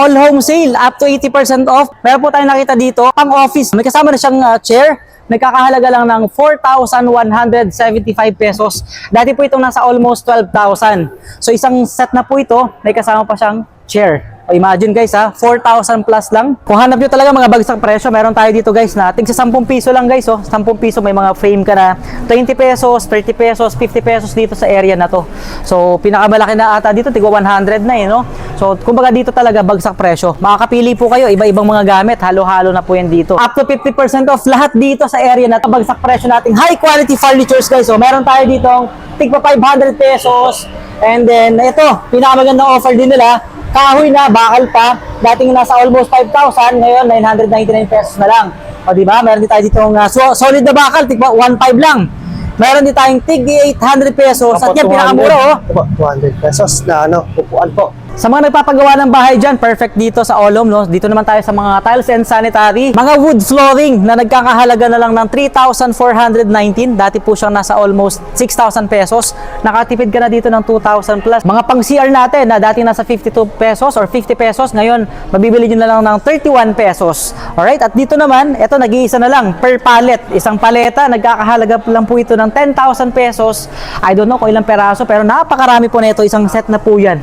all home sale, up to 80% off. Meron po tayong nakita dito, pang office. May kasama na siyang chair. Nagkakahalaga lang ng 4,175 pesos. Dati po itong nasa almost 12,000. So isang set na po ito, may kasama pa siyang chair. O imagine guys ha, 4,000 plus lang. Kung hanap nyo talaga mga bagsak presyo, meron tayo dito guys na tig sa 10 piso lang guys. 10 piso may mga frame ka na 20 pesos, 30 pesos, 50 pesos dito sa area na to. So pinakamalaki na ata dito, tigwa 100 na no? So kumbaga dito talaga bagsak presyo. Makakapili po kayo, iba-ibang mga gamit, halo-halo na po yan dito. Up to 50% off lahat dito sa area na to, bagsak presyo nating high quality furnitures guys. So meron tayo dito tigpa 500 pesos. And then ito, pinakamagandang offer din nila. Kahoy na, bakal pa. Dating nasa almost 5,000, ngayon 999 pesos na lang. O diba? Meron din tayo ditong solid na bakal, tigba 1.5 lang. Meron din tayong tig 800 pesos. At yan, pinakamura 200 pesos na upuan po. Sa mga nagpapagawa ng bahay dyan, perfect dito sa Olom, no? Dito naman tayo sa mga tiles and sanitary. Mga wood flooring na nagkakahalaga na lang ng 3,419. Dati po siyang nasa almost 6,000 pesos. Nakatipid ka na dito ng 2,000 plus. Mga pang CR natin na dati nasa 52 pesos or 50 pesos, ngayon mabibili nyo na lang ng 31 pesos. Alright, at dito naman, ito nag-iisa na lang per pallet. Isang paleta, nagkakahalaga lang po ito ng 10,000 pesos. I don't know kung ilang peraso, pero napakarami po na ito. Isang set na po yan.